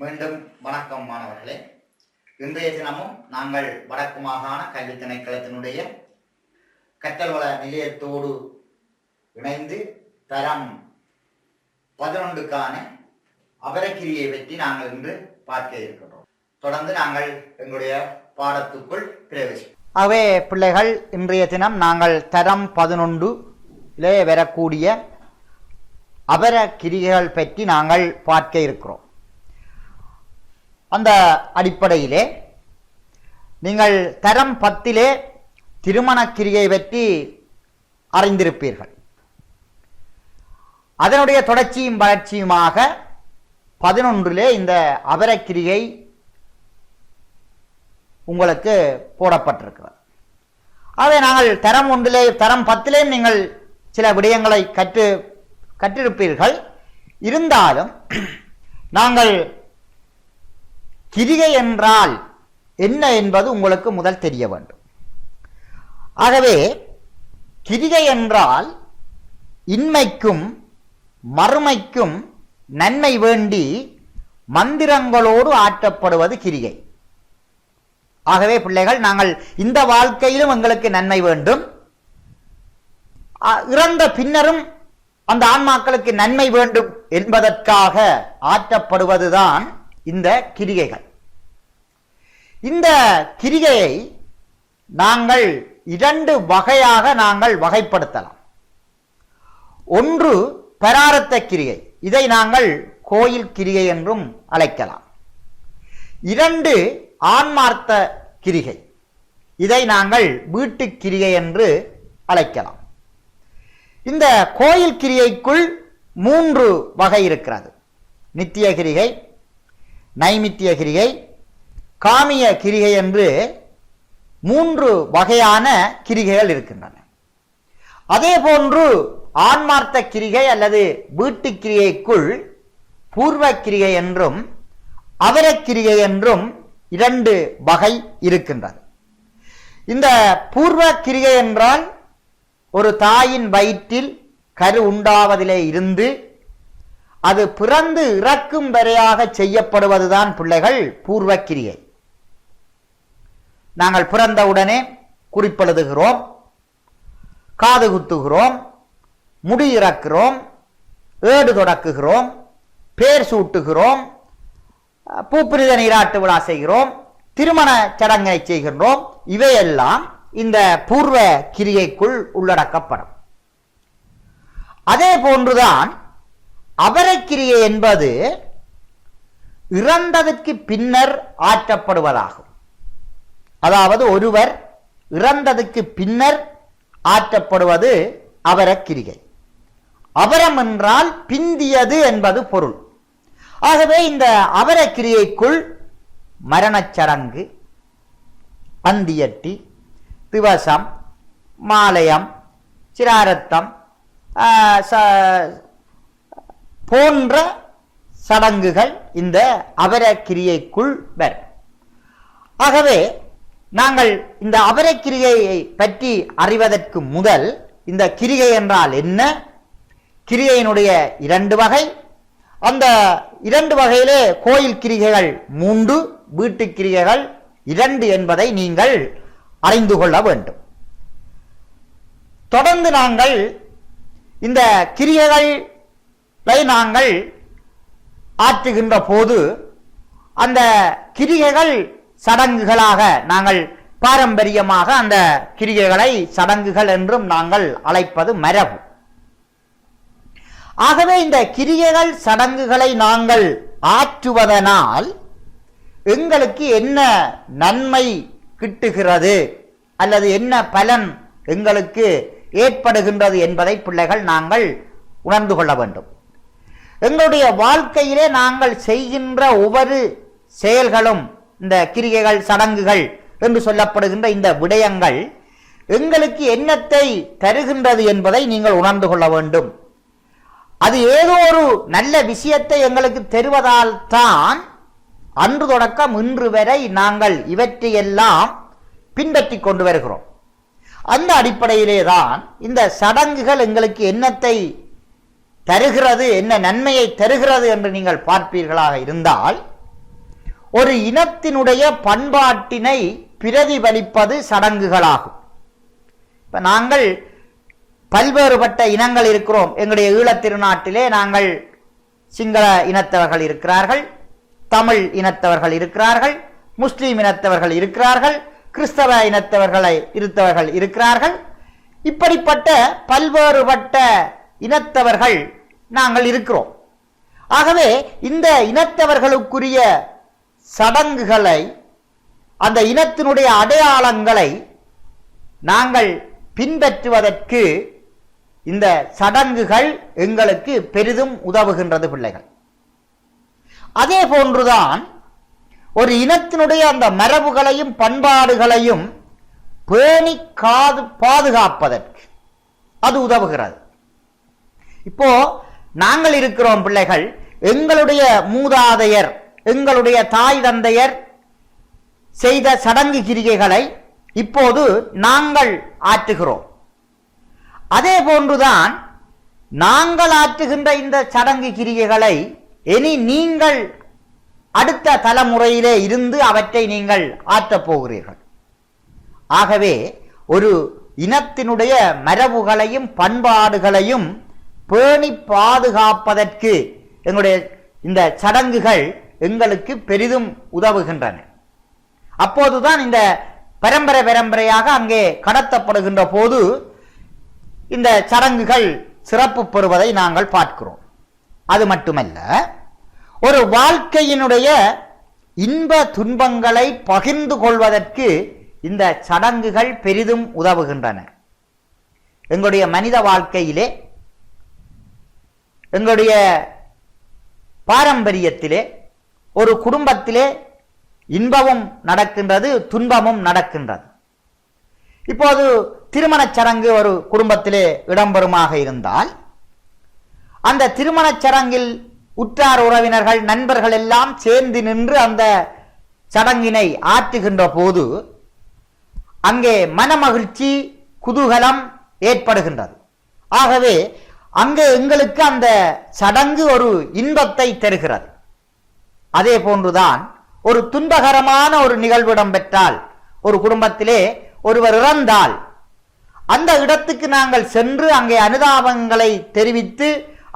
மீண்டும் வணக்கம் மாணவர்களே. இன்றைய தினமும் நாங்கள் வடக்கு மாகாண கல்வி திணைக்களத்தினுடைய கற்றல் வள நிலையத்தோடு இணைந்து தரம் 11க்கான அபரக்கிரியை பற்றி நாங்கள் இன்று பார்க்க இருக்கின்றோம். தொடர்ந்து நாங்கள் எங்களுடைய பாடத்துக்குள் பிரவேசிப்போம். ஆகவே பிள்ளைகள், இன்றைய தினம் நாங்கள் தரம் 11 வரக்கூடிய அபரக்கிரிகைகள் பற்றி நாங்கள் பார்க்க இருக்கிறோம். அந்த அடிப்படையிலே நீங்கள் தரம் 10 திருமணக்கிரியை பற்றி அறிந்திருப்பீர்கள். அதனுடைய தொடர்ச்சியும் வளர்ச்சியுமாக 11 இந்த அபரக்கிரியை உங்களுக்கு போடப்பட்டிருக்கிறது. ஆகவே நாங்கள் தரம் 1 தரம் 10 நீங்கள் சில விடயங்களை கற்றிருப்பீர்கள். இருந்தாலும் நாங்கள் கிரிகை என்றால் என்ன என்பது உங்களுக்கு முதல் தெரிய வேண்டும். ஆகவே கிரிகை என்றால் இன்மைக்கும் மறுமைக்கும் நன்மை வேண்டி மந்திரங்களோடு ஆற்றப்படுவது கிரிகை. ஆகவே பிள்ளைகள், நாங்கள் இந்த வாழ்க்கையிலும் எங்களுக்கு நன்மை வேண்டும், இறந்த பின்னரும் அந்த ஆன்மாக்களுக்கு நன்மை வேண்டும் என்பதற்காக ஆற்றப்படுவதுதான் இந்த கிரிகைகள். இந்த கிரிகையை நாங்கள் 2 வகையாக நாங்கள் வகைப்படுத்தலாம். ஒன்று பராரத்த கிரிகை, இதை நாங்கள் கோயில் கிரிகை என்றும் அழைக்கலாம். 2 ஆன்மார்த்த கிரிகை, இதை நாங்கள் வீட்டு கிரிகை என்று அழைக்கலாம். இந்த கோயில் கிரியைக்குள் 3 வகை இருக்கிறது. நித்திய கிரிகை, நைமித்திய கிரிகை, காமிய கிரிகை என்று 3 வகையான கிரிகைகள் இருக்கின்றன. அதே போன்று ஆன்மார்த்த கிரிகை அல்லது வீட்டு கிரியைக்குள் பூர்வ கிரிகை என்றும் அபரக்கிரிகை என்றும் 2 வகை இருக்கின்றது. இந்த பூர்வ கிரிகை என்றால் ஒரு தாயின் வயிற்றில் கரு உண்டாவதிலே இருந்து அது பிறந்து இறக்கும் வரையாக செய்யப்படுவதுதான் பிள்ளைகள் பூர்வ கிரியை. நாங்கள் பிறந்தவுடனே குறிப்பெழுதுகிறோம், காது குத்துகிறோம், முடி இறக்கிறோம், ஏடு தொடக்குகிறோம், பேர் சூட்டுகிறோம், பூப்புனித நீராட்டு விழா செய்கிறோம், திருமண சடங்கை செய்கின்றோம். இவையெல்லாம் இந்த பூர்வ கிரியைக்குள் உள்ளடக்கப்படும். அதே போன்றுதான் அபரக்கிரியை என்பது இறந்ததற்கு பின்னர் ஆற்றப்படுவதாகும். அதாவது ஒருவர் இறந்ததற்கு பின்னர் ஆற்றப்படுவது அபரக்கிரிகை. அபரம் என்றால் பிந்தியது என்பது பொருள். ஆகவே இந்த அபரக்கிரியைக்குள் மரணச்சடங்கு, அந்தியட்டி, திவசம், மாலயம், சிராரத்தம் போன்ற சடங்குகள் இந்த அபரக்கிரியைக்குள் வரும். ஆகவே நாங்கள் இந்த அபரக்கிரியை பற்றி அறிவதற்கு முதல் இந்த கிரிகை என்றால் என்ன, கிரியையினுடைய 2 வகை, அந்த 2 வகையிலே கோயில் கிரிகைகள் 3, வீட்டு கிரிகைகள் 2 என்பதை நீங்கள் அறிந்து கொள்ள வேண்டும். தொடர்ந்து நாங்கள் இந்த கிரிகைகளை நாங்கள் ஆற்றுகின்ற போது அந்த கிரிகைகள் சடங்குகளாக நாங்கள் பாரம்பரியமாக அந்த கிரிகைகளை சடங்குகள் என்றும் நாங்கள் அழைப்பது மரபு. ஆகவே இந்த கிரிகைகள் சடங்குகளை நாங்கள் ஆற்றுவதனால் எங்களுக்கு என்ன நன்மை கிட்டுகிறது அல்லது என்ன பலன் எங்களுக்கு ஏற்படுகின்றது என்பதை பிள்ளைகள் நாங்கள் உணர்ந்து கொள்ள வேண்டும். எங்களுடைய வாழ்க்கையிலே நாங்கள் செய்கின்ற ஒவ்வொரு செயல்களும் இந்த கிரிகைகள் சடங்குகள் என்று சொல்லப்படுகின்ற இந்த விடயங்கள் எங்களுக்கு என்னத்தை தருகின்றது என்பதை நீங்கள் உணர்ந்து கொள்ள வேண்டும். அது ஏதோ ஒரு நல்ல விஷயத்தை எங்களுக்கு தருவதால் தான் அன்று தொடக்கம் இன்று வரை நாங்கள் இவற்றையெல்லாம் பின்பற்றி கொண்டு வருகிறோம். அந்த அடிப்படையிலே தான் இந்த சடங்குகள் எங்களுக்கு என்னத்தை தருகிறது, என்ன நன்மையை தருகிறது என்று நீங்கள் பார்ப்பீர்களாக இருந்தால், ஒரு இனத்தினுடைய பண்பாட்டினை பிரதிபலிப்பது சடங்குகளாகும். இப்ப நாங்கள் பல்வேறுபட்ட இனங்கள் இருக்கிறோம். எங்களுடைய ஈழத் திருநாட்டிலே நாங்கள் சிங்கள இனத்தவர்கள் இருக்கிறார்கள், தமிழ் இனத்தவர்கள் இருக்கிறார்கள், முஸ்லீம் இனத்தவர்கள் இருக்கிறார்கள், கிறிஸ்தவ இனத்தவர்களை இருத்தவர்கள் இருக்கிறார்கள். இப்படிப்பட்ட பல்வேறுபட்ட இனத்தவர்கள் நாங்கள் இருக்கிறோம். ஆகவே இந்த இனத்தவர்களுக்குரிய சடங்குகளை, அந்த இனத்தினுடைய அடையாளங்களை நாங்கள் பின்பற்றுவதற்கு இந்த சடங்குகள் எங்களுக்கு பெரிதும் உதவுகின்றது பிள்ளைகள். அதே போன்றுதான் ஒரு இனத்தினுடைய அந்த மரபுகளையும் பண்பாடுகளையும் பேணி பாதுகாப்பதற்கு அது உதவுகிறது. இப்போ நாங்கள் இருக்கிறோம் பிள்ளைகள், எங்களுடைய மூதாதையர், எங்களுடைய தாய் தந்தையர் செய்த சடங்கு கிரிகைகளை இப்போது நாங்கள் ஆற்றுகிறோம். அதே போன்றுதான் நாங்கள் ஆற்றுகின்ற இந்த சடங்கு கிரிகைகளை இனி நீங்கள் அடுத்த தலைமுறையிலே இருந்து அவற்றை நீங்கள் ஆற்றப் போகிறீர்கள். ஆகவே ஒரு இனத்தினுடைய மரபுகளையும் பண்பாடுகளையும் பேணி பாதுகாப்பதற்கு எங்களுடைய இந்த சடங்குகள் எங்களுக்கு பெரிதும் உதவுகின்றன. அப்போதுதான் இந்த பரம்பரையாக அங்கே கடத்தப்படுகின்ற போது இந்த சடங்குகள் சிறப்பு பெறுவதை நாங்கள் பார்க்கிறோம். அது மட்டுமல்ல, ஒரு வாழ்க்கையினுடைய இன்ப துன்பங்களை பகிர்ந்து கொள்வதற்கு இந்த சடங்குகள் பெரிதும் உதவுகின்றன. எங்களுடைய மனித வாழ்க்கையிலே, எங்களுடைய பாரம்பரியத்திலே, ஒரு குடும்பத்திலே இன்பமும் நடக்கின்றது, துன்பமும் நடக்கின்றது. இப்போது திருமணச் சடங்கு ஒரு குடும்பத்திலே இடம்பெறுமாக இருந்தால், அந்த திருமணச் சடங்கில் உற்றார் உறவினர்கள் நண்பர்கள் எல்லாம் சேர்ந்து நின்று அந்த சடங்கினை ஆற்றுகின்ற போது அங்கே மனமகிழ்ச்சி குதூகலம் ஏற்படுகின்றது. ஆகவே அங்கே எங்களுக்கு அந்த சடங்கு ஒரு இன்பத்தை தருகிறது. அதே போன்றுதான் ஒரு துன்பகரமான ஒரு நிகழ்வு இடம்பெற்றால், ஒரு குடும்பத்திலே ஒருவர் இறந்தால், அந்த இடத்துக்கு நாங்கள் சென்று அங்கே அனுதாபங்களை தெரிவித்து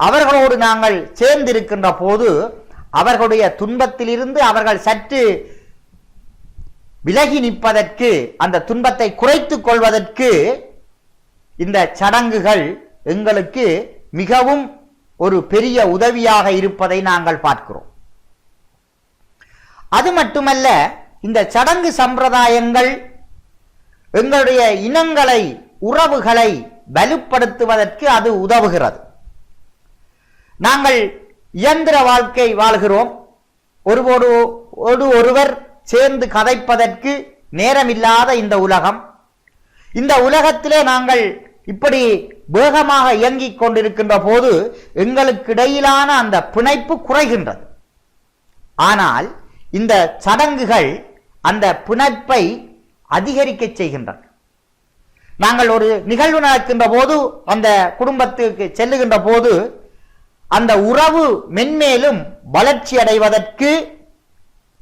அவர்களோடு நாங்கள் சேர்ந்திருக்கின்ற போது அவர்களுடைய துன்பத்திலிருந்து அவர்கள் சற்று விலகி நிற்பதற்கு, அந்த துன்பத்தை குறைத்துக் கொள்வதற்கு இந்த சடங்குகள் எங்களுக்கு மிகவும் ஒரு பெரிய உதவியாக இருப்பதை நாங்கள் பார்க்கிறோம். அது மட்டுமல்ல, இந்த சடங்கு சம்பிரதாயங்கள் எங்களுடைய இனங்களை, உறவுகளை வலுப்படுத்துவதற்கு அது உதவுகிறது. நாங்கள் இயந்திர வாழ்க்கை வாழ்கிறோம். ஒருவர் சேர்ந்து கதைப்பதற்கு நேரமில்லாத இந்த உலகம். இந்த உலகத்திலே நாங்கள் இப்படி வேகமாக இயங்கிக் கொண்டிருக்கின்ற போது எங்களுக்கு இடையிலான அந்த பிணைப்பு குறைகின்றது. ஆனால் இந்த சடங்குகள் அந்த பிணைப்பை அதிகரிக்க செய்கின்றன. நாங்கள் ஒரு நிகழ்வு நடக்கின்ற போது, அந்த குடும்பத்துக்கு செல்லுகின்ற போது அந்த உறவு மென்மேலும் வளர்ச்சி அடைவதற்கு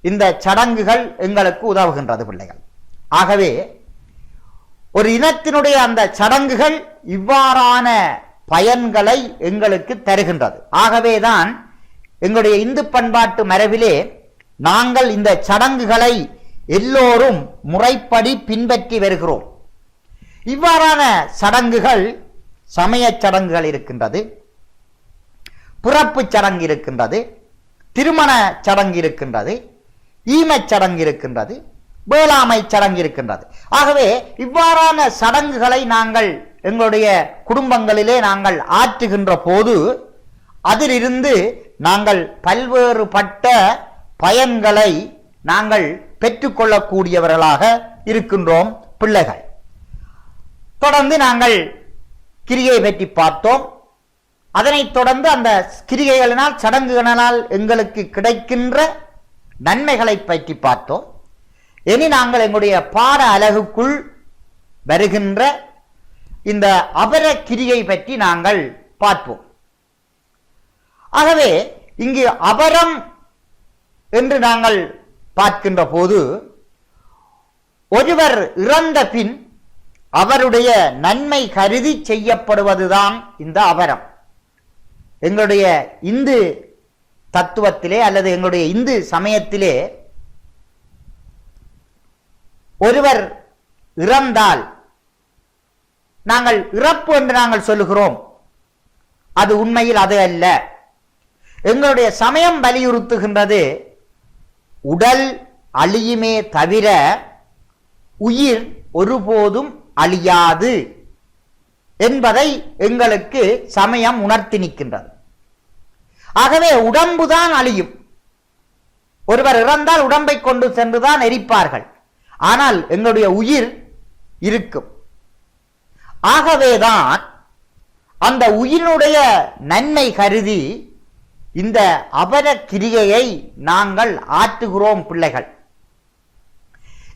இந்த சடங்குகள் எங்களுக்கு உதவுகின்றது பிள்ளைகள். ஆகவே ஒரு இனத்தினுடைய அந்த சடங்குகள் இவ்வாறான பயன்களை எங்களுக்கு தருகின்றது. ஆகவேதான் எங்களுடைய இந்து பண்பாட்டு மரபிலே நாங்கள் இந்த சடங்குகளை எல்லோரும் முறைப்படி பின்பற்றி வருகிறோம். இவ்வாறான சடங்குகள், சமய சடங்குகள் இருக்கின்றது, பிறப்பு சடங்கு இருக்கின்றது, திருமண சடங்கு இருக்கின்றது, ஈமச் சடங்கு இருக்கின்றது, வேளாமை சடங்கு இருக்கின்றது. ஆகவே இவ்வாறான சடங்குகளை நாங்கள் எங்களுடைய குடும்பங்களிலே நாங்கள் ஆற்றுகின்ற போது அதிலிருந்து நாங்கள் பல்வேறுபட்ட பயன்களை நாங்கள் பெற்றுக்கொள்ளக்கூடியவர்களாக இருக்கின்றோம் பிள்ளைகள். தொடர்ந்து நாங்கள் கிரியை பற்றி பார்த்தோம். அதனைத் தொடர்ந்து அந்த கிரிகைகளினால், சடங்குகளினால் எங்களுக்கு கிடைக்கின்ற நன்மைகளை பற்றி பார்த்தோம். இனி நாங்கள் எங்களுடைய பாட அலகுக்குள் வருகின்ற இந்த அபர கிரியை பற்றி நாங்கள் பார்ப்போம். ஆகவே இங்கு அபரம் என்று நாங்கள் பார்க்கின்ற போது ஒருவர் இறந்த பின் அவருடைய நன்மை கருதி செய்யப்படுவதுதான் இந்த அபரம். எங்களுடைய இந்து தத்துவத்திலே அல்லது எங்களுடைய இந்து சமயத்திலே ஒருவர் இறந்தால் நாங்கள் இறப்பு என்று நாங்கள் சொல்லுகிறோம். அது உண்மையில் அது அல்ல. எங்களுடைய சமயம் வலியுறுத்துகின்றது உடல் அழியுமே தவிர உயிர் ஒருபோதும் அழியாது என்பதை எங்களுக்கு சமயம் உணர்த்தி நிற்கின்றது. ஆகவே உடம்புதான் அழியும். ஒருவர் இறந்தால் உடம்பை கொண்டு சென்றுதான் எரிப்பார்கள். ஆனால் எங்களுடைய உயிர் இருக்கும். ஆகவேதான் அந்த உயிரினுடைய நன்மை கருதி இந்த அபர கிரியையை நாங்கள் ஆற்றுகிறோம் பிள்ளைகள்.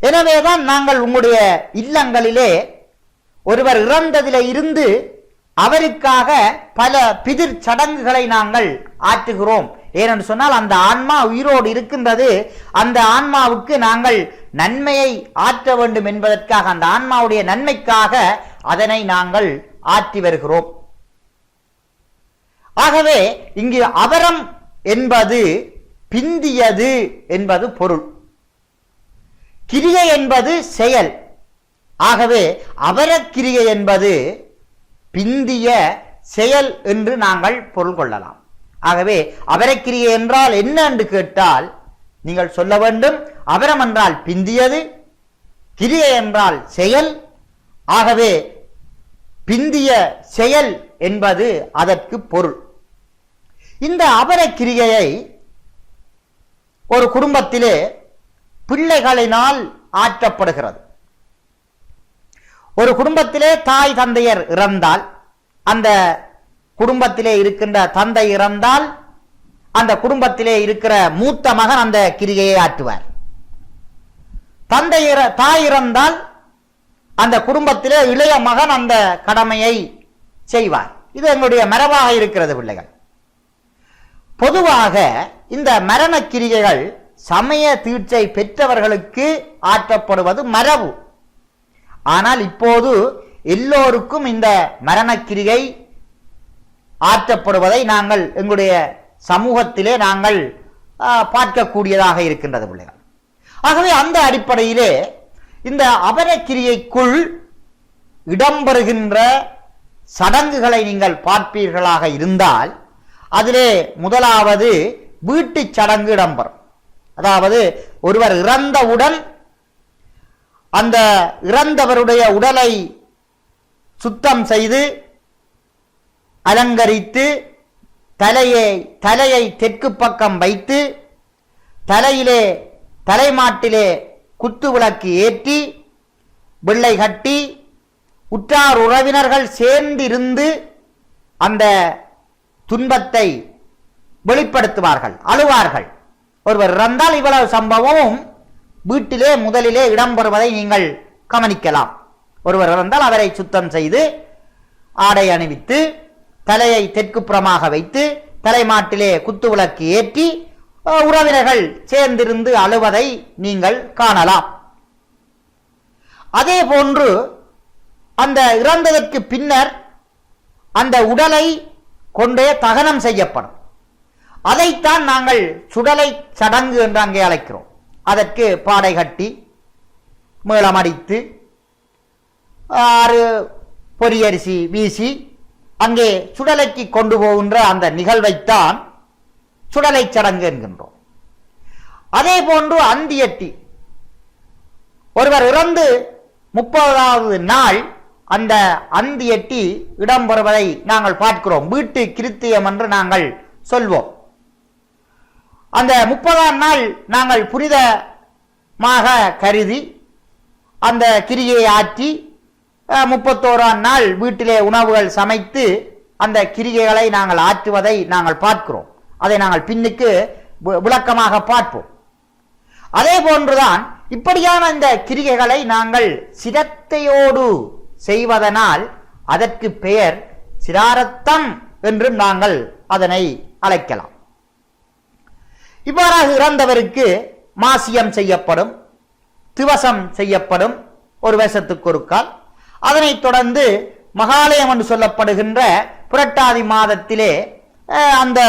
எனவேதான் நாங்கள் உங்களுடைய இல்லங்களிலே ஒருவர் இறந்ததிலே இருந்து அவருக்காக பல பிதிர் சடங்குகளை நாங்கள் ஆற்றுகிறோம். ஏனென்று சொன்னால் அந்த ஆன்மா உயிரோடு இருக்கின்றது. அந்த ஆன்மாவுக்கு நாங்கள் நன்மையை ஆற்ற வேண்டும் என்பதற்காக, அந்த ஆன்மாவுடைய நன்மைக்காக அதனை நாங்கள் ஆற்றி வருகிறோம். ஆகவே இங்கு அபரம் என்பது பிந்தியது என்பது பொருள். கிரியை என்பது செயல். ஆகவே அபரக்கிரியை என்பது பிந்திய செயல் என்று நாங்கள் பொருள் கொள்ளலாம். ஆகவே அபரக்கிரியை என்றால் என்ன என்று கேட்டால் நீங்கள் சொல்ல வேண்டும், அபரம் என்றால் பிந்தியது, கிரியை என்றால் செயல். ஆகவே பிந்திய செயல் என்பது அதற்கு பொருள். இந்த அபரக்கிரியை ஒரு குடும்பத்திலே பிள்ளைகளினால் ஆற்றப்படுகிறது. ஒரு குடும்பத்திலே தாய் தந்தையர் இறந்தால், அந்த குடும்பத்திலே இருக்கின்ற தந்தை இறந்தால் அந்த குடும்பத்திலே இருக்கிற மூத்த மகன் அந்த கிரியையை ஆற்றுவார். தாய் இறந்தால் அந்த குடும்பத்திலே இளைய மகன் அந்த கடமையை செய்வார். இது எங்களுடைய மரபாக இருக்கிறது பிள்ளைகள். பொதுவாக இந்த மரண கிரிகைகள் சமய தீட்சை பெற்றவர்களுக்கு ஆற்றப்படுவது மரபு. ஆனால் இப்போது எல்லோருக்கும் இந்த மரண கிரிகை ஆற்றப்படுவதை நாங்கள் எங்களுடைய சமூகத்திலே நாங்கள் பார்க்கக்கூடியதாக இருக்கின்றது பிள்ளைகள். ஆகவே அந்த அடிப்படையிலே இந்த அபரக்கிரியைக்குள் இடம்பெறுகின்ற சடங்குகளை நீங்கள் பார்ப்பீர்களாக இருந்தால் அதிலே முதலாவது வீட்டு சடங்கு இடம்பெறும். அதாவது ஒருவர் இறந்தவுடன் அந்த இறந்தவருடைய உடலை சுத்தம் செய்து அலங்கரித்து தலையை தெற்கு பக்கம் வைத்து தலையிலே தலைமாட்டிலே குத்து விளக்கு ஏற்றி வெள்ளை கட்டி உற்றார் உறவினர்கள் சேர்ந்திருந்து அந்த துன்பத்தை வெளிப்படுத்துவார்கள், அழுவார்கள். ஒருவர் இறந்தால் இவ்வளவு சம்பவமும் வீட்டிலே முதலிலே இடம்பெறுவதை நீங்கள் கவனிக்கலாம். ஒருவர் இறந்தால் அவரை சுத்தம் செய்து ஆடை அணிவித்து தலையை தெற்குப்புறமாக வைத்து தலைமாட்டிலே குத்து விளக்கு ஏற்றி உறவினர்கள் சேர்ந்திருந்து அழுவதை நீங்கள் காணலாம். அதே போன்று அந்த இறந்ததற்கு பின்னர் அந்த உடலை கொண்டே தகனம் செய்யப்படும். அதைத்தான் நாங்கள் சுடலை சடங்கு என்று அங்கே அழைக்கிறோம். அதற்கு பாடை கட்டி மேளமடித்து 6 பொரியரிசி வீசி அங்கே சுடலைக்கு கொண்டு போகின்ற அந்த நிகழ்வைத்தான் சுடலை சடங்கு என்கின்றோம். அதே போன்று அந்தியட்டி, ஒருவர் இறந்து 30வது நாள் அந்த அந்தியட்டி இடம்பெறுவதை நாங்கள் பார்க்கிறோம். வீட்டு கிருத்தியம் என்று நாங்கள் சொல்வோம். அந்த 30ஆம் நாள் நாங்கள் புனிதமாக கருதி அந்த கிரியை ஆற்றி 31ஆம் நாள் வீட்டிலே உணவுகள் சமைத்து அந்த கிரிகைகளை நாங்கள் ஆற்றுவதை நாங்கள் பார்க்கிறோம். அதை நாங்கள் பின்னுக்கு விளக்கமாக பார்ப்போம். அதே போன்றுதான் இப்படியான இந்த கிரிகைகளை நாங்கள் சிரத்தையோடு செய்வதனால் அதற்கு பெயர் சிராரத்தம் என்று நாங்கள் அதனை அழைக்கலாம். இவ்வாறாக இறந்தவருக்கு மாசியம் செய்யப்படும், திவசம் செய்யப்படும் ஒரு வருஷத்துக்கு ஒரு கால். அதனைத் தொடர்ந்து மகாலயம் என்று சொல்லப்படுகின்ற புரட்டாதி மாதத்திலே அந்த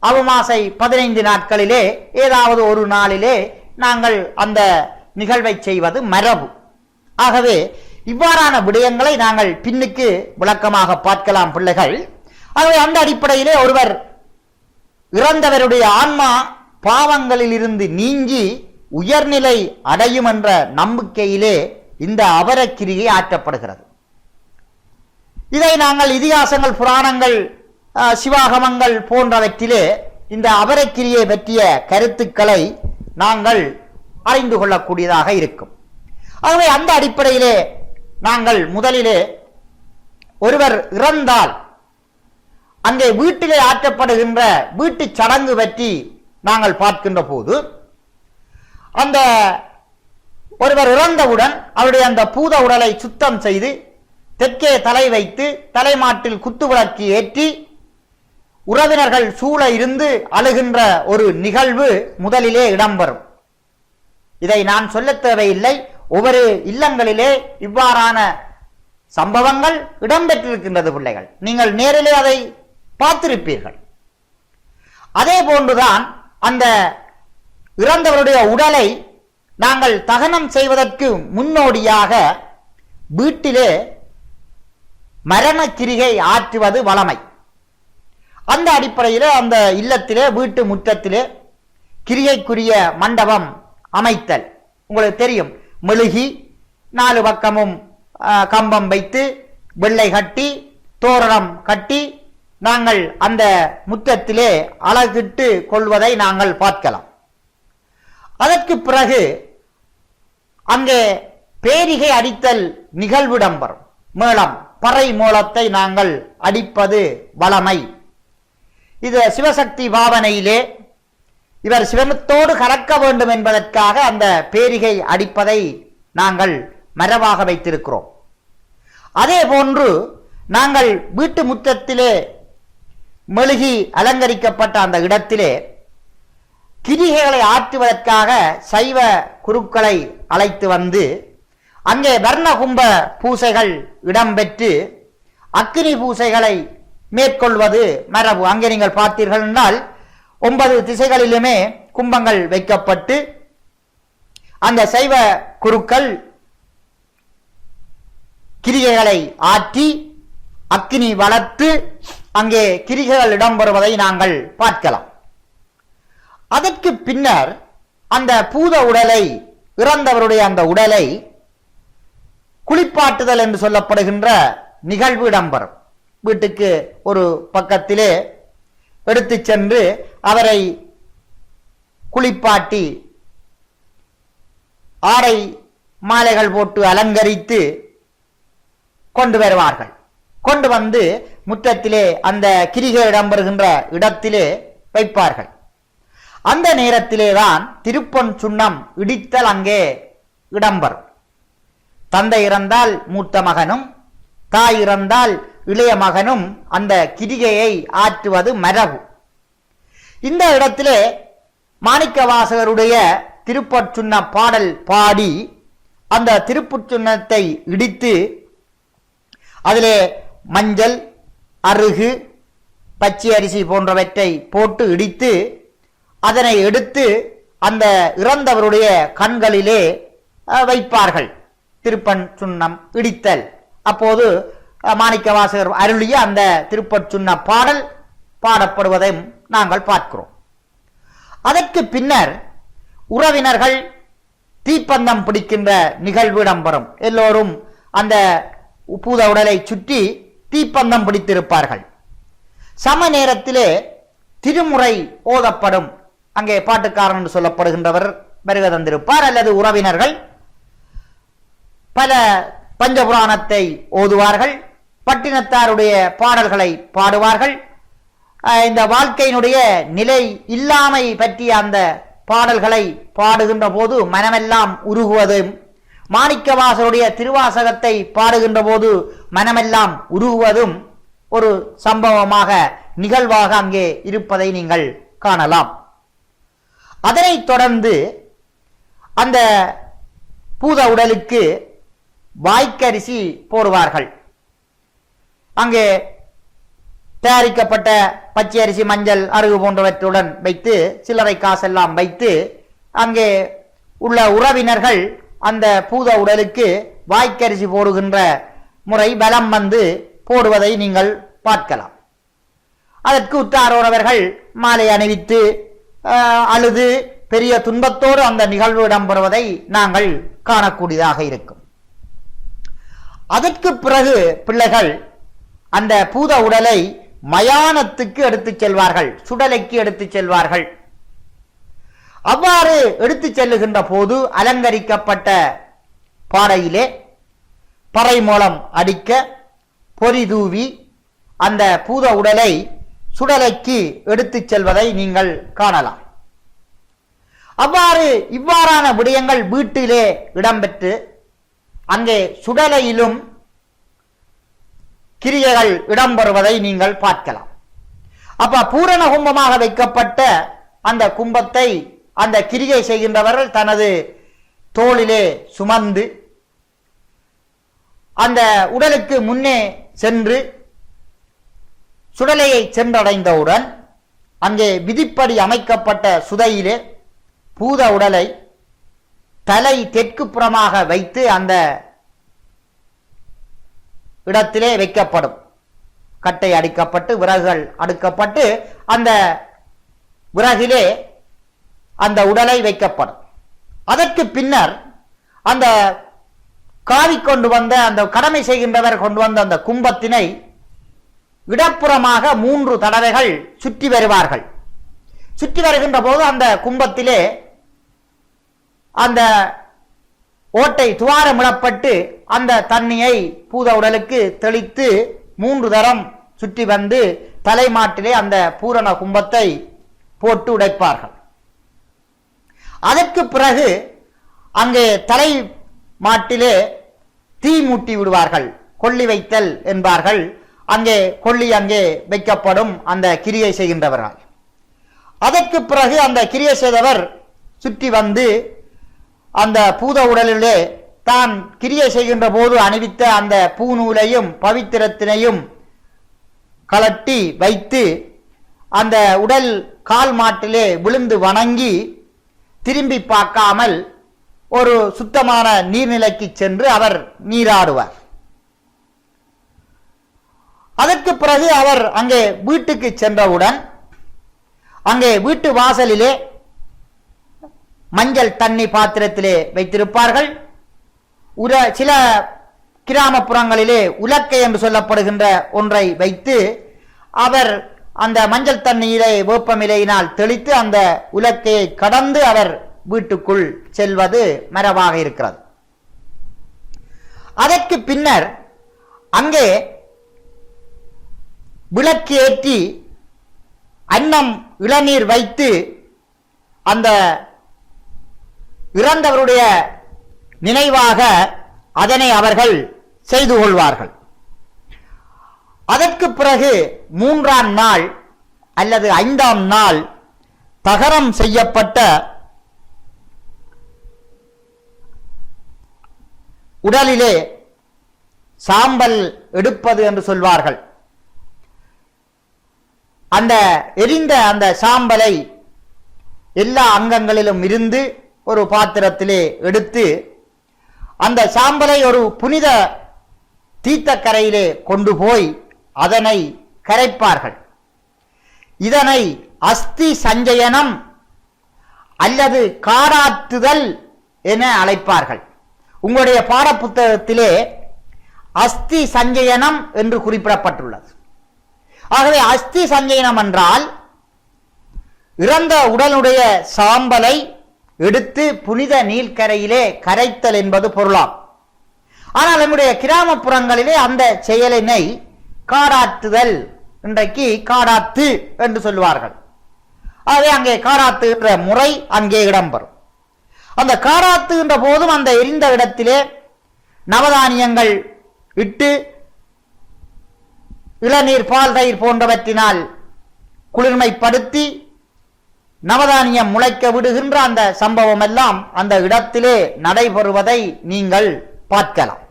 அவுமாசை 15 நாட்களிலே ஏதாவது ஒரு நாளிலே நாங்கள் அந்த நிகழ்வை செய்வது மரபு. ஆகவே இவ்வாறான விடயங்களை நாங்கள் பின்னுக்கு விளக்கமாக பார்க்கலாம் பிள்ளைகள். ஆகவே அந்த அடிப்படையிலே ஒருவர் இறந்தவருடைய ஆன்மா பாவங்களில் இருந்து நீங்கி உயர்நிலை அடையும் என்ற நம்பிக்கையிலே இந்த அபரக்கிரியை ஆற்றப்படுகிறது. இதை நாங்கள் இதிகாசங்கள், புராணங்கள், சிவாகமங்கள் போன்றவற்றிலே இந்த அபரக்கிரியை பற்றிய கருத்துக்களை நாங்கள் அறிந்து கொள்ளக்கூடியதாக இருக்கும். ஆகவே அந்த அடிப்படையிலே நாங்கள் முதலிலே ஒருவர் இறந்தால் அங்கே வீட்டிலே ஆற்றப்படுகின்ற வீட்டு சடங்கு பற்றி நாங்கள் பார்க்கின்ற போது, அந்த ஒருவர் இறந்தவுடன் அவருடைய அந்த பூத உடலை சுத்தம் செய்து தெற்கே தலை வைத்து தலைமாட்டில் குத்துவிளக்கு ஏற்றி உறவினர்கள் சூழ இருந்து அழுகின்ற ஒரு நிகழ்வு முதலிலே இடம்பெறும். இதை நான் சொல்ல தேவையில்லை. ஒவ்வொரு இல்லங்களிலே இவ்வாறான சம்பவங்கள் இடம்பெற்றிருக்கின்றது பிள்ளைகள். நீங்கள் நேரிலே அதை பார்த்திருப்பீர்கள். அதே போன்றுதான் அந்த இறந்தவருடைய உடலை நாங்கள் தகனம் செய்வதற்கு முன்னோடியாக வீட்டிலே மரண கிரிகை ஆற்றுவது வழமை. அந்த அடிப்படையில் அந்த இல்லத்திலே வீட்டு முற்றத்திலே கிரிகைக்குரிய மண்டபம் அமைத்தல். உங்களுக்கு தெரியும், மெழுகி 4 பக்கமும் கம்பம் வைத்து வெள்ளை கட்டி தோரணம் கட்டி நாங்கள் அந்த முற்றத்திலே அழகிட்டு கொள்வதை நாங்கள் பார்க்கலாம். அதற்கு பிறகு அங்கே பேரிகை அடித்தல் நிகழ்வு இடம்பெறும். மேளம், பறை மூலத்தை நாங்கள் அடிப்பது வழமை. இது சிவசக்தி பாவனையிலே இவர் சிவனத்தோடு கலக்க வேண்டும் என்பதற்காக அந்த பேரிகை அடிப்பதை நாங்கள் மரபாக வைத்திருக்கிறோம். அதே போன்று நாங்கள் வீட்டு முற்றத்திலே மெழுகி அலங்கரிக்கப்பட்ட அந்த இடத்திலே கிரிகைகளை ஆற்றுவதற்காக சைவ குருக்களை அழைத்து வந்து அங்கே வர்ணகும்ப பூசைகள் இடம்பெற்று அக்கினி பூசைகளை மேற்கொள்வது மரபு. அங்கே நீங்கள் பார்த்தீர்கள் என்றால் 9 திசைகளிலுமே கும்பங்கள் வைக்கப்பட்டு அந்த சைவ குருக்கள் கிரிகைகளை ஆற்றி அக்கினி வளர்த்து அங்கே கிரிகைகள் இடம்பெறுவதை நாங்கள் பார்க்கலாம். அதற்கு பின்னர் அந்த பூத உடலை, இறந்தவருடைய அந்த உடலை குளிப்பாட்டுதல் என்று சொல்லப்படுகின்ற நிகழ்வு இடம்பெறும். வீட்டுக்கு ஒரு பக்கத்திலே எடுத்து சென்று அவரை குளிப்பாட்டி ஆடை மாலைகள் போட்டு அலங்கரித்து கொண்டு வருவார்கள். கொண்டு வந்து முற்றத்திலே அந்த கிரிகை இடம்பெறுகின்ற இடத்திலே வைப்பார்கள். அந்த நேரத்திலே தான் திருப்பொன் சுண்ணம் இடித்தல் அங்கே இடம்பெறும். தந்தை இறந்தால் மூத்த மகனும், தாய் இறந்தால் இளைய மகனும் அந்த கிரிகையை ஆற்றுவது மரபு. இந்த இடத்திலே மாணிக்கவாசகருடைய திருப்பொற்சுண்ண பாடல் பாடி அந்த திருப்புச்சுண்ணத்தை இடித்து அதிலே மஞ்சள், அருகு, பச்சை அரிசி போன்றவற்றை போட்டு இடித்து அதனை எடுத்து அந்த இறந்தவருடைய கண்களிலே வைப்பார்கள். திருப்பன் சுண்ணம் இடித்தல். அப்போது மாணிக்கவாசகர் அருளிய அந்த திருப்பொற்சுண்ண பாடல் பாடப்படுவதையும் நாங்கள் பார்க்கிறோம். அதற்கு பின்னர் உறவினர்கள் தீப்பந்தம் பிடிக்கின்ற நிகழ்வு இடம்பெறும். எல்லோரும் அந்த பூத உடலை சுற்றி தீப்பந்தம் பிடித்திருப்பார்கள். சம நேரத்திலே திருமுறை ஓதப்படும். அங்கே பாட்டுக்காரன் என்று சொல்லப்படுகின்றவர் வருகை தந்திருப்பார், அல்லது உறவினர்கள் பல பஞ்சபுராணத்தை ஓதுவார்கள், பட்டினத்தாருடைய பாடல்களை பாடுவார்கள். இந்த வாழ்க்கையினுடைய நிலை இல்லாமை பற்றிய அந்த பாடல்களை பாடுகின்ற போது மனமெல்லாம் உருகுவதும், மாணிக்கவாசருடைய திருவாசகத்தை பாடுகின்ற போது மனமெல்லாம் உருகுவதும் ஒரு சம்பவமாக, நிகழ்வாக அங்கே இருப்பதை நீங்கள் காணலாம். அதனைத் தொடர்ந்து அந்த பூத உடலுக்கு வாய்க்கரிசி போடுவார்கள். அங்கே தயாரிக்கப்பட்ட பச்சை அரிசி, மஞ்சள், அருகு போன்றவற்றுடன் வைத்து சில்லறை காசெல்லாம் வைத்து அங்கே உள்ள உறவினர்கள் அந்த பூத உடலுக்கு வாய்க்கரிசி போடுகின்ற முறை பலம் வந்து போடுவதை நீங்கள் பார்க்கலாம். அதற்கு உற்றாரோரவர்கள் மாலை அணிவித்து அழுது பெரிய துன்பத்தோடு அந்த நிகழ்வு இடம்பெறுவதை நாங்கள் காணக்கூடியதாக இருக்கும். அதற்கு பிறகு பிள்ளைகள் அந்த பூத உடலை மயானத்துக்கு எடுத்துச் செல்வார்கள், சுடலைக்கு எடுத்துச் செல்வார்கள். அவ்வாறு எடுத்துச் செல்லுகின்ற போது அலங்கரிக்கப்பட்ட பாறையிலே பறை மூலம் அடிக்க பொறி தூவி அந்த பூத உடலை சுடலைக்கு எடுத்துச் செல்வதை நீங்கள் காணலாம். இவ்வாறான விடயங்கள் வீட்டிலே இடம்பெற்று அங்கே சுடலையிலும் கிரியைகள் இடம்பெறுவதை நீங்கள் பார்க்கலாம். பூரண கும்பமாக வைக்கப்பட்ட அந்த கும்பத்தை அந்த கிரியை செய்கின்றவர்கள் தனது தோளிலே சுமந்து அந்த உடலுக்கு முன்னே சென்று சுடலையை சென்றடைந்தவுடன் அங்கே விதிப்படி அமைக்கப்பட்ட சுதையிலே பூத உடலை தலை தெற்கு புறமாக வைத்து அந்த இடத்திலே வைக்கப்படும். கட்டை அடிக்கப்பட்டு விறகுகள் அடுக்கப்பட்டு அந்த விறகிலே அந்த உடலை வைக்கப்படும். அதற்கு பின்னர் அந்த காவி கொண்டு வந்த அந்த கடமை செய்கின்றவர் கொண்டு வந்த அந்த கும்பத்தினை இடப்புறமாக 3 தடவைகள் சுற்றி வருவார்கள். சுற்றி வருகின்ற போது அந்த கும்பத்திலே அந்த ஓட்டை துவாரமிடப்பட்டு அந்த தண்ணியை பூத உடலுக்கு தெளித்து 3 தரம் சுற்றி வந்து தலைமாட்டிலே அந்த பூரண கும்பத்தை போட்டு உடைப்பார்கள். அதற்கு பிறகு அங்கே தலை மாட்டிலே தீ மூட்டி விடுவார்கள். கொள்ளி வைத்தல் என்பார்கள். அங்கே கொள்ளி அங்கே வைக்கப்படும் அந்த கிரியை செய்கின்றவர்கள். அதற்கு பிறகு அந்த கிரியை செய்தவர் சுற்றி வந்து அந்த பூத உடலிலே தான் கிரியை செய்கின்ற போது அணிவித்த அந்த பூநூலையும் பவித்திரத்தினையும் கலட்டி வைத்து அந்த உடல் கால் மாட்டிலே விழுந்து வணங்கி திரும்பி பார்க்காமல் ஒரு சுத்தமான நீர்நிலைக்கு சென்று அவர் நீராடுவார். அதற்கு பிறகு அவர் அங்கே வீட்டுக்கு சென்றவுடன் அங்கே வீட்டு வாசலிலே மஞ்சள் தண்ணி பாத்திரத்திலே வைத்திருப்பார்கள். சில கிராமப்புறங்களிலே உலக்கை என்று சொல்லப்படுகின்ற ஒன்றை வைத்து அவர் அந்த மஞ்சள் தண்ணீரை வேப்பமிலையினால் தெளித்து அந்த உலக்கையை கடந்து அவர் வீட்டுக்குள் செல்வது மரபாக இருக்கிறது. அதற்கு பின்னர் அங்கே விளக்கு ஏற்றி அன்னம் இளநீர் வைத்து அந்த இறந்தவருடைய நினைவாக அதனை அவர்கள் செய்து கொள்வார்கள். அதற்கு பிறகு 3ஆம் நாள் அல்லது 5ஆம் நாள் தகரம் செய்யப்பட்ட உடலிலே சாம்பல் எடுப்பது என்று சொல்வார்கள். அந்த எரிந்த அந்த சாம்பலை எல்லா அங்கங்களிலும் இருந்து ஒரு பாத்திரத்திலே எடுத்து அந்த சாம்பலை ஒரு புனித தீர்த்தக்கரையிலே கொண்டு போய் அதனை கரைப்பார்கள். இதனை அஸ்தி சஞ்சயனம் அல்லது காடாற்றுதல் என அழைப்பார்கள். உங்களுடைய பாடப்புத்தகத்திலே அஸ்தி சஞ்சயனம் என்று குறிப்பிடப்பட்டுள்ளது. ஆகவே அஸ்தி சஞ்சயனம் என்றால் இறந்த உடலுடைய சாம்பலை எடுத்து புனித நீர்க்கரையிலே கரைத்தல் என்பது பொருளாம். ஆனால் நம்முடைய கிராமப்புறங்களிலே அந்த செயலினை காடாற்றுதல், இன்றைக்கு காடாத்து என்று சொல்லுவார்கள். ஆகவே அங்கே காடாத்துகின்ற முறை அங்கே இடம்பெறும். அந்த காடாத்துகின்ற போதும் அந்த எரிந்த இடத்திலே நவதானியங்கள் இட்டு இளநீர், பால், தயிர் போன்றவற்றினால் குளிர்மைப்படுத்தி நவதானியம் முளைக்க விடுகின்ற அந்த சம்பவம் எல்லாம் அந்த இடத்திலே நடைபெறுவதை நீங்கள் பார்க்கலாம்.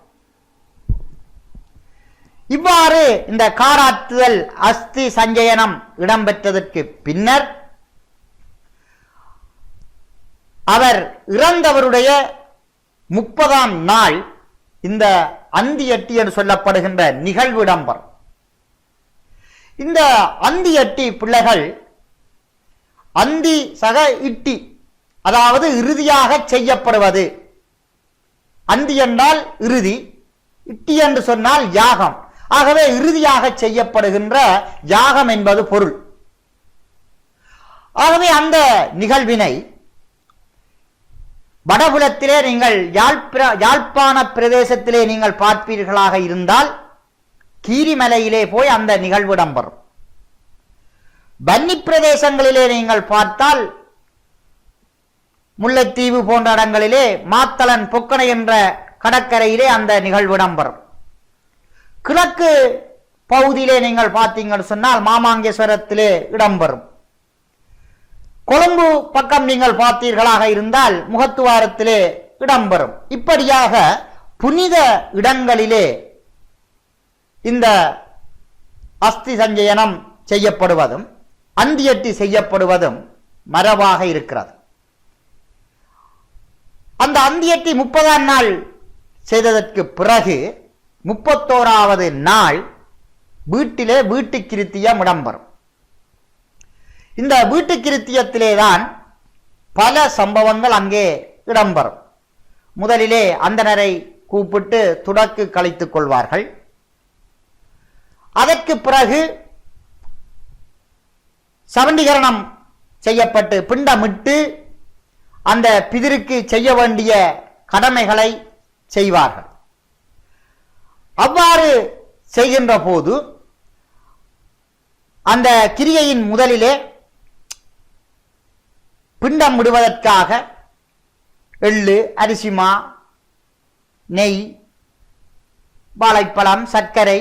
இவ்வாறு இந்த காராற்றுதல் அஸ்தி சஞ்சயனம் இடம்பெற்றதற்கு பின்னர் அவர் இறந்தவருடைய 30ஆம் நாள் இந்த அந்தியட்டி என்று சொல்லப்படுகின்ற நிகழ்வு இடம்பெறும். இந்த அந்தியட்டி பிள்ளைகள் அந்தி சக இட்டி, அதாவது இறுதியாக செய்யப்படுவது. அந்தி என்றால் இறுதி, இட்டி என்று சொன்னால் யாகம். ஆகவே இறுதியாக செய்யப்படுகின்ற யாகம் என்பது பொருள். ஆகவே அந்த நிகழ்வினை வடபுலத்திலே நீங்கள் யாழ்ப்பாண பிரதேசத்திலே நீங்கள் பார்ப்பீர்களாக இருந்தால் கீரிமலையிலே போய் அந்த நிகழ்வு இடம்பெறும். வன்னி பிரதேசங்களிலே நீங்கள் பார்த்தால் முல்லைத்தீவு போன்ற இடங்களிலே மாத்தளன் பொக்கனை என்ற கடற்கரையிலே அந்த நிகழ்வு இடம்பெறும். கிழக்கு பகுதியிலே நீங்கள் பார்த்தீங்கன்னு சொன்னால் மாமாங்கேஸ்வரத்திலே இடம்பெறும். கொழும்பு பக்கம் நீங்கள் பார்த்தீர்களாக இருந்தால் முகத்துவாரத்திலே இடம்பெறும். இப்படியாக புனித இடங்களிலே இந்த அஸ்தி சஞ்சயனம் செய்யப்படுவதும் அந்தியட்டி செய்யப்படுவதும் மரபாக இருக்கிறது. அந்த அந்தியட்டி 30ஆம் நாள் செய்ததற்கு பிறகு 31வது நாள் வீட்டிலே வீட்டு கிருத்தியம் இடம்பெறும். இந்த வீட்டு கிருத்தியத்திலே தான் பல சம்பவங்கள் அங்கே இடம்பெறும். முதலிலே அந்தணரை கூப்பிட்டு துடக்கு கழித்துக் கொள்வார்கள். அதற்கு பிறகு சவண்டீகரணம் செய்யப்பட்டு பிண்டமிட்டு அந்த பிதிருக்கு செய்ய வேண்டிய கடமைகளை செய்வார்கள். அவ்வாறு செய்கின்ற போது அந்த கிரியையின் முதலிலே பிண்டம் விடுவதற்காக எள்ளு, அரிசிமா, நெய், வாழைப்பழம், சர்க்கரை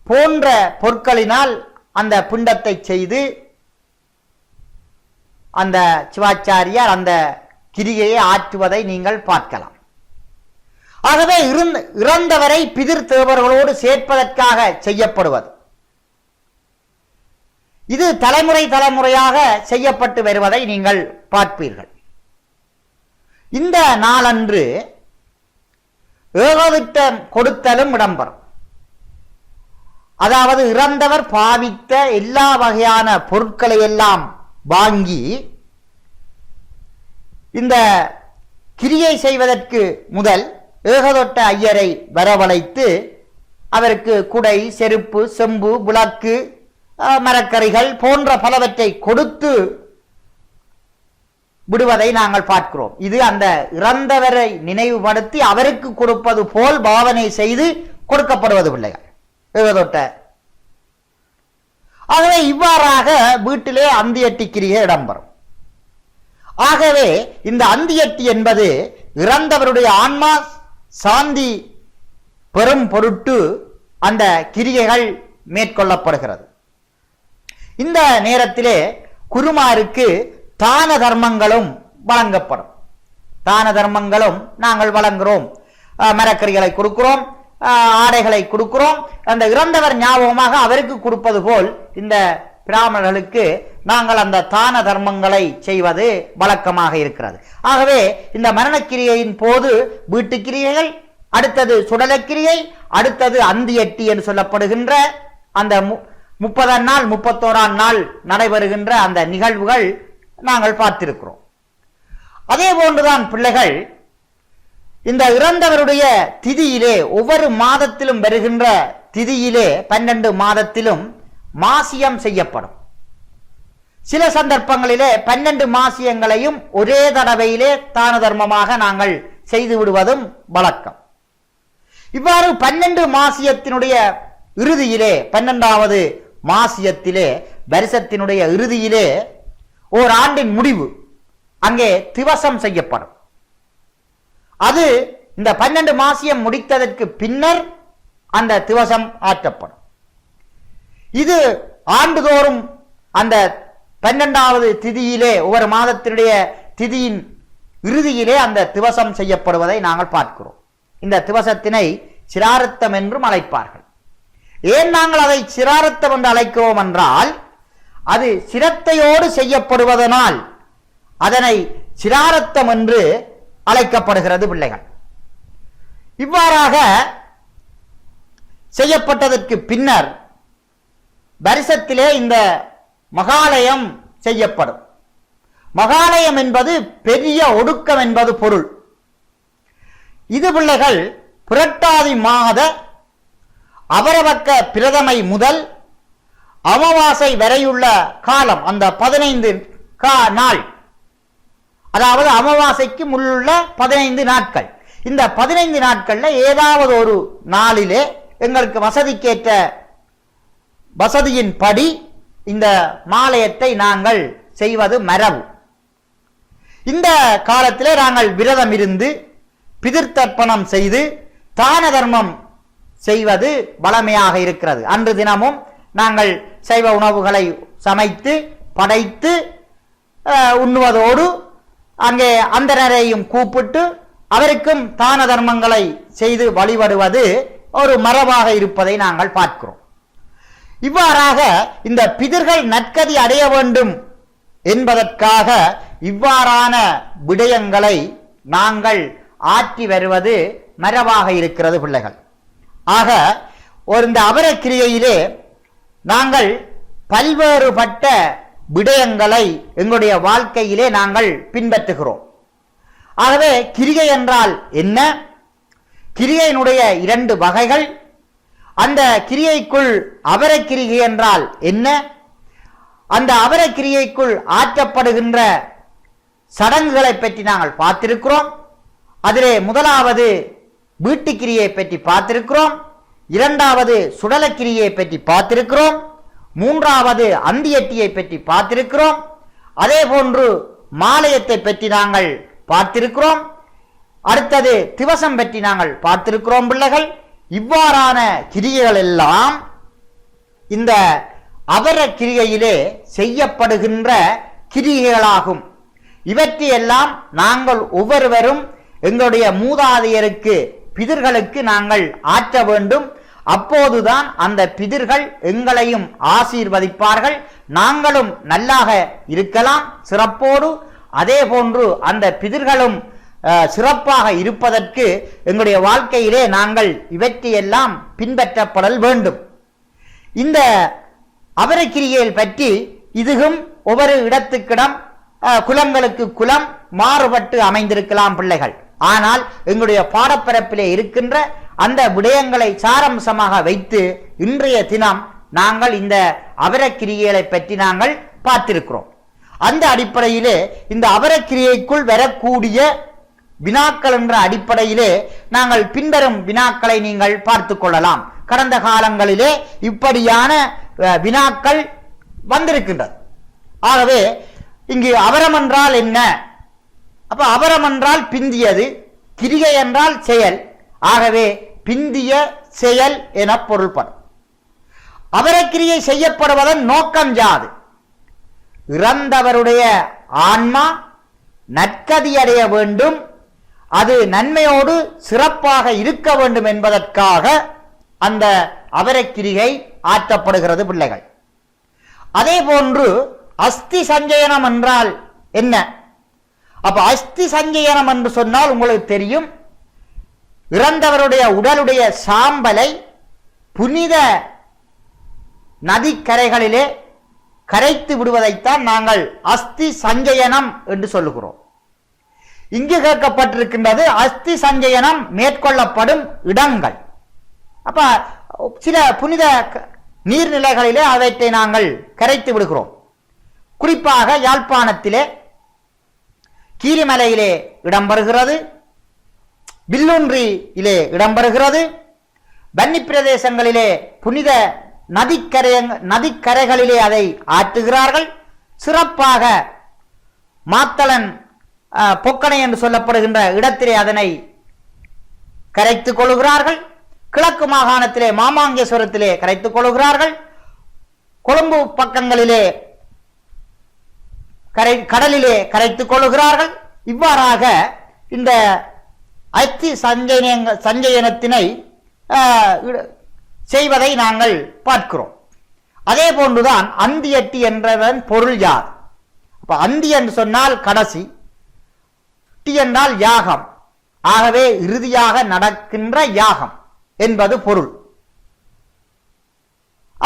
போன்ற பொருட்களினால் அந்த பிண்டத்தை செய்து அந்த சிவாச்சாரியார் அந்த கிரியையை ஆற்றுவதை நீங்கள் பார்க்கலாம். ஆகவே இறந்தவரை பிதிர் தேவர்களோடு சேர்ப்பதற்காக செய்யப்படுவது இது தலைமுறை தலைமுறையாக செய்யப்பட்டு வருவதை நீங்கள் பார்ப்பீர்கள். இந்த நாளன்று ஏகவிட்டம் கொடுத்தலும் இடம்பெறும். அதாவது இறந்தவர் பாவித்த எல்லா வகையான பொருட்களை எல்லாம் வாங்கி இந்த கிரியை செய்வதற்கு முதல் ஏகதொட்ட ஐயரை வரவழைத்து அவருக்கு குடை, செருப்பு, செம்பு, விளக்கு, மரக்கறிகள் போன்ற பலவற்றை கொடுத்து விடுவதை நாங்கள் பார்க்கிறோம். இது அந்த இறந்தவரை நினைவுபடுத்தி அவருக்கு கொடுப்பது போல் பாவனை செய்து கொடுக்கப்படுவது பிள்ளைகள் ஏகதொட்ட. ஆகவே இவ்வாறாக வீட்டிலே அந்தியட்டி கிரியை இடம்பெறும். ஆகவே இந்த அந்தியட்டி என்பது இறந்தவருடைய ஆன்மா சாந்தி பெறும் பொருட்டு அந்த கிரியைகள் மேற்கொள்ளப்படுகிறது. இந்த நேரத்திலே குருமாருக்கு தான தர்மங்களும் வழங்கப்படும். தான தர்மங்களும் நாங்கள் வழங்குகிறோம். மரக்கறிகளை கொடுக்கிறோம், ஆடைகளை கொடுக்கிறோம். அந்த இறந்தவர் ஞாபகமாக அவருக்கு கொடுப்பது போல் இந்த பிராமணர்களுக்கு நாங்கள் அந்த தான தர்மங்களை செய்வது வழக்கமாக இருக்கிறது. ஆகவே இந்த மரணக்கிரியையின் போது வீட்டுக்கிரியைகள், அடுத்தது சுடலக்கிரியை, அடுத்தது அந்தியட்டி என்று சொல்லப்படுகின்ற அந்த 30ஆம் நாள் 31ஆம் நாள் நடைபெறுகின்ற அந்த நிகழ்வுகள் நாங்கள் பார்த்திருக்கிறோம். அதே போன்றுதான் பிள்ளைகள் இந்த இறந்தவருடைய திதியிலே ஒவ்வொரு மாதத்திலும் வருகின்ற திதியிலே 12 மாதத்திலும் மாசியம் செய்யப்படும். சில சந்தர்ப்பங்களிலே 12 மாசியங்களையும் ஒரே தடவையிலே தான தர்மமாக நாங்கள் செய்து விடுவதும் வழக்கம். இவ்வாறு 12 மாசியத்தினுடைய இறுதியிலே 12வது மாசியத்திலே வருஷத்தினுடைய இறுதியிலே ஓர் ஆண்டின் முடிவு அங்கே திவசம் செய்யப்படும். அது இந்த 12 மாசியம் முடித்ததற்கு பின்னர் அந்த திவசம் ஆற்றப்படும். இது ஆண்டுதோறும் அந்த 12வது திதியிலே ஒவ்வொரு மாதத்தினுடைய திதியின் இறுதியிலே அந்த திவசம் செய்யப்படுவதை நாங்கள் பார்க்கிறோம். இந்த திவசத்தினை சிராரத்தம் என்றும் அழைப்பார்கள். ஏன் நாங்கள் அதை சிராரத்தம் என்று அழைக்கிறோம் என்றால், அது சிரத்தையோடு செய்யப்படுவதனால் அதனை சிராரத்தம் என்று அழைக்கப்படுகிறது பிள்ளைகள். இவ்வாறாக செய்யப்பட்டதற்கு பின்னர் வருஷத்திலே இந்த மகாலயம் செய்யப்படும். மகாலயம் என்பது பெரிய ஒடுக்கம் என்பது பொருள். இது பிள்ளைகள் புரட்டாதி மாத அபரபக்க பிரதமை முதல் அமாவாசை வரையுள்ள காலம், அந்த 15 நாள், அதாவது அமாவாசைக்கு முன்னுள்ள 15 நாட்கள். இந்த 15 நாட்கள்ல ஏதாவது ஒரு நாளிலே எங்களுக்கு வசதிக்கேற்ற வசதியின் படி இந்த மாலயத்தை நாங்கள் செய்வது மரபு. இந்த காலத்திலே நாங்கள் விரதம் இருந்து பிதிர்த்தர்ப்பணம் செய்து தான தர்மம் செய்வது வளமையாக இருக்கிறது. அன்று தினமும் நாங்கள் சைவ உணவுகளை சமைத்து படைத்து உண்ணுவதோடு அங்கே அந்தனரையும் கூப்பிட்டு அவருக்கும் தான தர்மங்களை செய்து வழிபடுவது ஒரு மரபாக இருப்பதை நாங்கள் பார்க்கிறோம். இவ்வாறாக இந்த பிதர்கள் நற்கதி அடைய வேண்டும் என்பதற்காக இவ்வாறான விடயங்களை நாங்கள் ஆற்றி வருவது மரபாக இருக்கிறது பிள்ளைகள். ஆக இந்த அபரக்கிரியையிலே நாங்கள் பல்வேறுபட்ட விடயங்களை எங்களுடைய வாழ்க்கையிலே நாங்கள் பின்பற்றுகிறோம். ஆகவே கிரிகை என்றால் என்ன, கிரியையினுடைய 2 வகைகள், அந்த கிரியைக்குள் அபரக்கிரிகை என்றால் என்ன, அந்த அபரக்கிரியைக்குள் ஆற்றப்படுகின்ற சடங்குகளை பற்றி நாங்கள் பார்த்திருக்கிறோம். அதிலே முதலாவது வீட்டுக்கிரியை பற்றி பார்த்திருக்கிறோம், 2வது சுடலக்கிரியை பற்றி பார்த்திருக்கிறோம், 3வது அந்தியட்டியை பற்றி பார்த்திருக்கிறோம். அதே போன்று மாலயத்தை பற்றி நாங்கள் பார்த்திருக்கிறோம். அடுத்தது திவசம் பற்றி நாங்கள் பார்த்திருக்கிறோம் பிள்ளைகள். இவ்வாறான கிரியைகள் எல்லாம் இந்த அபர கிரிகையிலே செய்யப்படுகின்ற கிரிகைகளாகும். இவற்றையெல்லாம் நாங்கள் ஒவ்வொருவரும் எங்களுடைய மூதாதையருக்கு பிதர்களுக்கு நாங்கள் ஆற்ற வேண்டும். அப்போதுதான் அந்த பிதர்கள் எங்களையும் ஆசீர்வதிப்பார்கள், நாங்களும் நல்லாக இருக்கலாம் சிறப்போடு. அதே போன்று அந்த பிதர்களும் சிறப்பாக இருப்பதற்கு எங்களுடைய வாழ்க்கையிலே நாங்கள் இவற்றையெல்லாம் பின்பற்றப்படல் வேண்டும். இந்த அபரக்கிரிகைகள் பற்றி இதுவும் ஒவ்வொரு இடத்துக்கிடம் குலங்களுக்கு குலம் மாறுபட்டு அமைந்திருக்கலாம் பிள்ளைகள். ஆனால் எங்களுடைய பாடப்பரப்பிலே இருக்கின்ற அந்த விடயங்களை சாரம்சமாக வைத்து இன்றைய தினம் நாங்கள் இந்த அபரக்கிரியைகளை பற்றி நாங்கள் பார்த்திருக்கிறோம். அந்த அடிப்படையிலே இந்த அபரக்கிரியைக்குள் வரக்கூடிய வினாக்கள் என்ற அடிப்படையிலே நாங்கள் பின்வரும் வினாக்களை நீங்கள் பார்த்து கொள்ளலாம். கடந்த காலங்களிலே இப்படியான வினாக்கள் வந்திருக்கின்றது. ஆகவே இங்கு அபரம் என்றால் என்ன? அப்ப அபரம் என்றால் பிந்தியது, கிரிகை என்றால் செயல். ஆகவே பிந்திய செயல் என பொருள்படும். அபரக்கிரியை செய்யப்படுவதன் நோக்கம் யாது? இறந்தவருடைய ஆன்மா நற்கதி அடைய வேண்டும், அது நன்மையோடு சிறப்பாக இருக்க வேண்டும் என்பதற்காக அந்த அபரக்கிரிகை ஆற்றப்படுகிறது பிள்ளைகள். அதே போன்று அஸ்தி சஞ்சயனம் என்றால் என்ன? அப்ப அஸ்தி சஞ்சயனம் என்று சொன்னால் உங்களுக்கு தெரியும், இறந்தவருடைய உடலுடைய சாம்பலை புனித நதிக்கரைகளிலே கரைத்து விடுவதைத்தான் நாங்கள் அஸ்தி சஞ்சயனம் என்று சொல்லுகிறோம். இங்கு கேட்கப்பட்டிருக்கின்றது அஸ்தி சஞ்சயனம் மேற்கொள்ளப்படும் இடங்கள். அப்ப சில புனித நீர்நிலைகளிலே அவற்றை நாங்கள் கரைத்து விடுகிறோம். குறிப்பாக யாழ்ப்பாணத்திலே கீரிமலையிலே இடம்பெறுகிறது, வில்லுன்றியிலே இடம்பெறுகிறது, வன்னி பிரதேசங்களிலே புனித நதிக்கரைகளிலே அதை ஆற்றுகிறார்கள். சிறப்பாக மாத்தளன் பொக்கனை என்று சொல்லப்படுகின்ற இடத்திலே அதனை கரைத்துக் கொள்கிறார்கள். கிழக்கு மாகாணத்திலே மாமாங்கேஸ்வரத்திலே கரைத்துக் கொள்கிறார்கள். கொழும்பு பக்கங்களிலே கடலிலே கரைத்துக் கொள்ளுகிறார்கள். இவ்வாறாக இந்த அத்தி சஞ்சயனத்தினை செய்வதை நாங்கள் பார்க்கிறோம். அதே போன்றுதான் அந்தியட்டி என்றதன் பொருள் யார்? அப்ப அந்தி என்று சொன்னால் கடைசி, டி என்றால் யாகம், ஆகவே இறுதியாக நடக்கின்ற யாகம் என்பது பொருள்.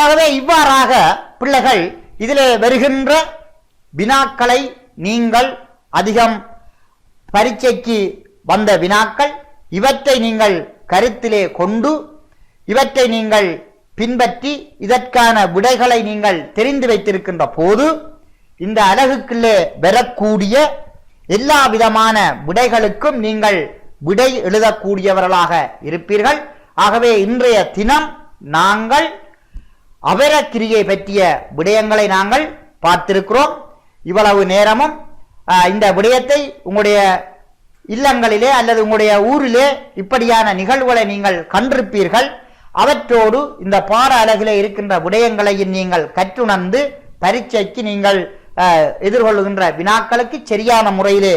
ஆகவே இவ்வாறாக பிள்ளைகள் இதிலே வருகின்ற வினாக்களை நீங்கள் அதிகம் பரீட்சைக்கு வந்த வினாக்கள், இவற்றை நீங்கள் கருத்திலே கொண்டு இவற்றை நீங்கள் பின்பற்றி இதற்கான விடைகளை நீங்கள் தெரிந்து வைத்திருக்கின்ற போது இந்த அலகுக்குள்ளே வரக்கூடிய எல்லா விதமான விடைகளுக்கும் நீங்கள் விடை எழுதக்கூடியவர்களாக இருப்பீர்கள். ஆகவே இன்றைய தினம் நாங்கள் அபரக்கிரியை பற்றிய விடயங்களை நாங்கள் பார்த்திருக்கிறோம். இவ்வளவு நேரமும் இந்த விடயத்தை உங்களுடைய இல்லங்களிலே அல்லது உங்களுடைய ஊரிலே இப்படியான நிகழ்வுகளை நீங்கள் கண்டிருப்பீர்கள். அவற்றோடு இந்த பாட அலகிலே இருக்கின்ற விடயங்களையும் நீங்கள் கற்றுணர்ந்து பரீட்சைக்கு நீங்கள் எதிர்கொள்ளுகின்ற வினாக்களுக்கு சரியான முறையிலே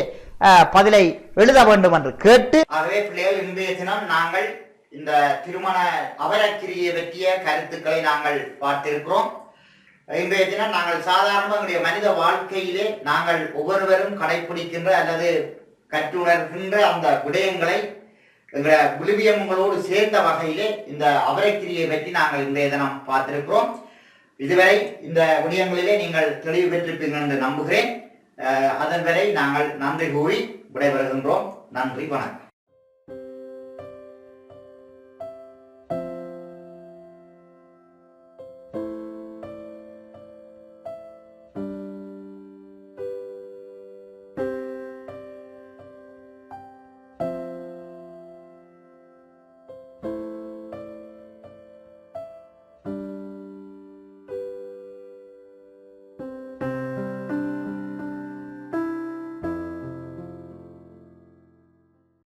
பதிலை எழுத வேண்டும் என்று கேட்டு, ஆகவே பிள்ளைகள் இன்றைய தினம் நாங்கள் இந்த திருமண அபரக்கிரியை பற்றிய கருத்துக்களை நாங்கள் பார்த்திருக்கிறோம். இன்றைய தினம் நாங்கள் சாதாரண மனித வாழ்க்கையிலே நாங்கள் ஒவ்வொருவரும் கடைபிடிக்கின்ற அல்லது கற்றுணர்கின்ற அந்த விடயங்களை விழுவியங்களோடு சேர்ந்த வகையிலே இந்த அபரக்கிரியை பற்றி நாங்கள் இன்றைய தினம் பார்த்திருக்கிறோம். இதுவரை இந்த விடயங்களிலே நீங்கள் தெளிவு பெற்றிருப்பீர்கள் என்று நம்புகிறேன். அதன் வரை நாங்கள் நன்றி கூறி விடைபெறுகின்றோம். நன்றி, வணக்கம்.